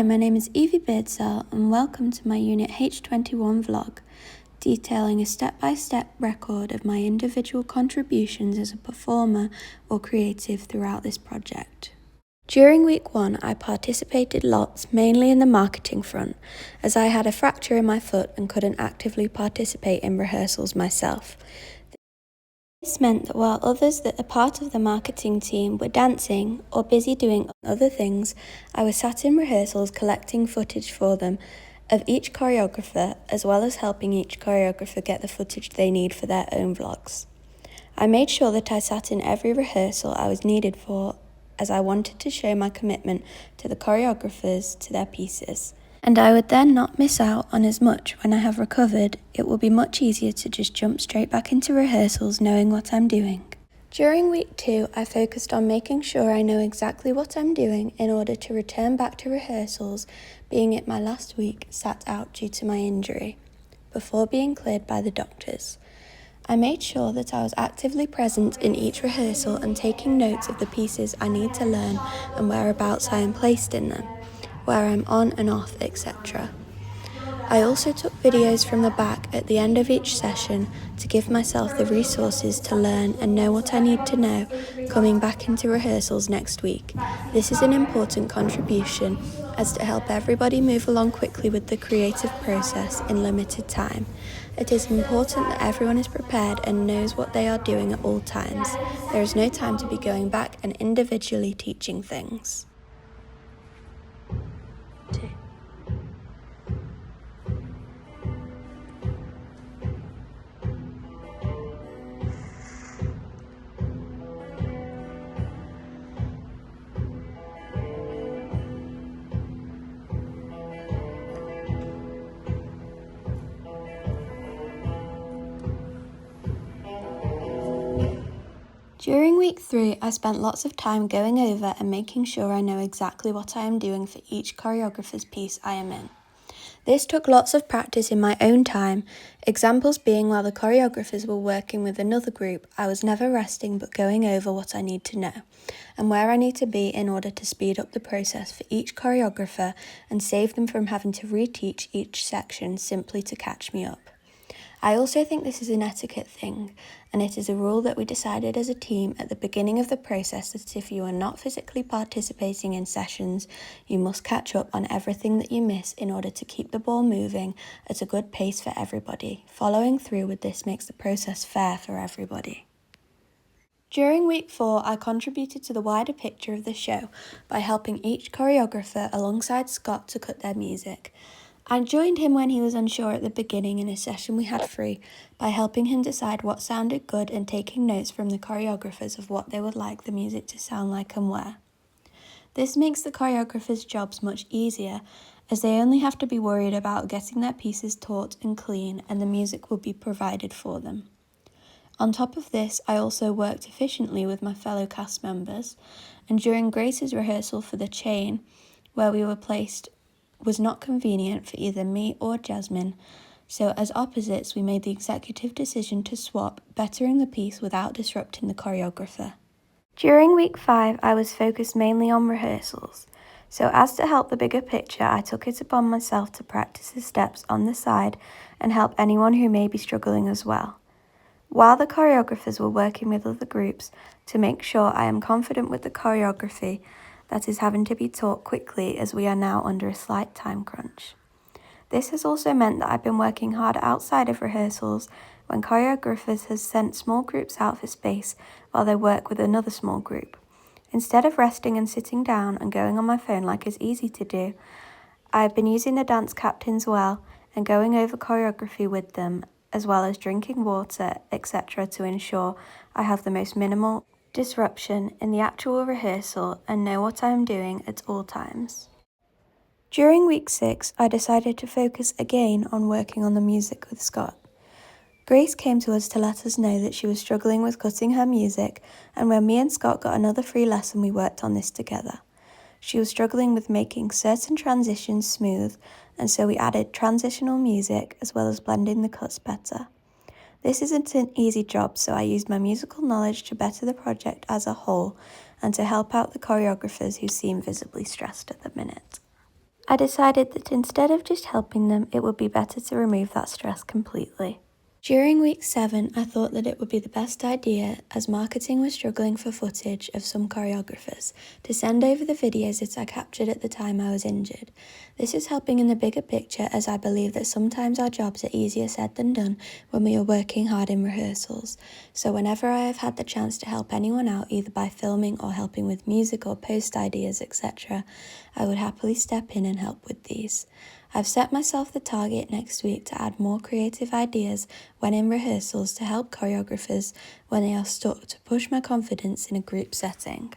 Hi, my name is Evie Beardsell and welcome to my Unit H21 vlog, detailing a step-by-step record of my individual contributions as a performer or creative throughout this project. During week 1, I participated lots, mainly in the marketing front, as I had a fracture in my foot and couldn't actively participate in rehearsals myself. This meant that while others that are part of the marketing team were dancing or busy doing other things, I was sat in rehearsals collecting footage for them of each choreographer, as well as helping each choreographer get the footage they need for their own vlogs. I made sure that I sat in every rehearsal I was needed for, as I wanted to show my commitment to the choreographers to their pieces. And I would then not miss out on as much when I have recovered. It will be much easier to just jump straight back into rehearsals knowing what I'm doing. During week 2, I focused on making sure I know exactly what I'm doing in order to return back to rehearsals, being it my last week sat out due to my injury, before being cleared by the doctors. I made sure that I was actively present in each rehearsal and taking notes of the pieces I need to learn and whereabouts I am placed in them, where I'm on and off, etc. I also took videos from the back at the end of each session to give myself the resources to learn and know what I need to know coming back into rehearsals next week. This is an important contribution as to help everybody move along quickly with the creative process in limited time. It is important that everyone is prepared and knows what they are doing at all times. There is no time to be going back and individually teaching things. During week 3, I spent lots of time going over and making sure I know exactly what I am doing for each choreographer's piece I am in. This took lots of practice in my own time, examples being while the choreographers were working with another group, I was never resting but going over what I need to know, and where I need to be in order to speed up the process for each choreographer and save them from having to reteach each section simply to catch me up. I also think this is an etiquette thing, and it is a rule that we decided as a team at the beginning of the process that if you are not physically participating in sessions, you must catch up on everything that you miss in order to keep the ball moving at a good pace for everybody. Following through with this makes the process fair for everybody. During week 4, I contributed to the wider picture of the show by helping each choreographer alongside Scott to cut their music. I joined him when he was unsure at the beginning in a session we had free by helping him decide what sounded good and taking notes from the choreographers of what they would like the music to sound like and where. This makes the choreographers' jobs much easier as they only have to be worried about getting their pieces taught and clean, and the music will be provided for them. On top of this, I also worked efficiently with my fellow cast members, and during Grace's rehearsal for the chain, where we were placed, was not convenient for either me or Jasmine, so as opposites we made the executive decision to swap, bettering the piece without disrupting the choreographer. During week 5, I was focused mainly on rehearsals, so as to help the bigger picture, I took it upon myself to practice the steps on the side and help anyone who may be struggling as well. While the choreographers were working with other groups to make sure I am confident with the choreography that is having to be taught quickly as we are now under a slight time crunch. This has also meant that I've been working hard outside of rehearsals when choreographers have sent small groups out for space while they work with another small group. Instead of resting and sitting down and going on my phone like is easy to do, I've been using the dance captains well and going over choreography with them, as well as drinking water, etc. to ensure I have the most minimal disruption in the actual rehearsal and know what I am doing at all times. During week 6, I decided to focus again on working on the music with Scott. Grace came to us to let us know that she was struggling with cutting her music, and when me and Scott got another free lesson, we worked on this together. She was struggling with making certain transitions smooth, and so we added transitional music as well as blending the cuts better. This isn't an easy job, so I used my musical knowledge to better the project as a whole and to help out the choreographers who seem visibly stressed at the minute. I decided that instead of just helping them, it would be better to remove that stress completely. During week 7, I thought that it would be the best idea, as marketing was struggling for footage of some choreographers, to send over the videos that I captured at the time I was injured. This is helping in the bigger picture, as I believe that sometimes our jobs are easier said than done when we are working hard in rehearsals. So whenever I have had the chance to help anyone out, either by filming or helping with music or post ideas, etc., I would happily step in and help with these. I've set myself the target next week to add more creative ideas when in rehearsals to help choreographers when they are stuck, to push my confidence in a group setting.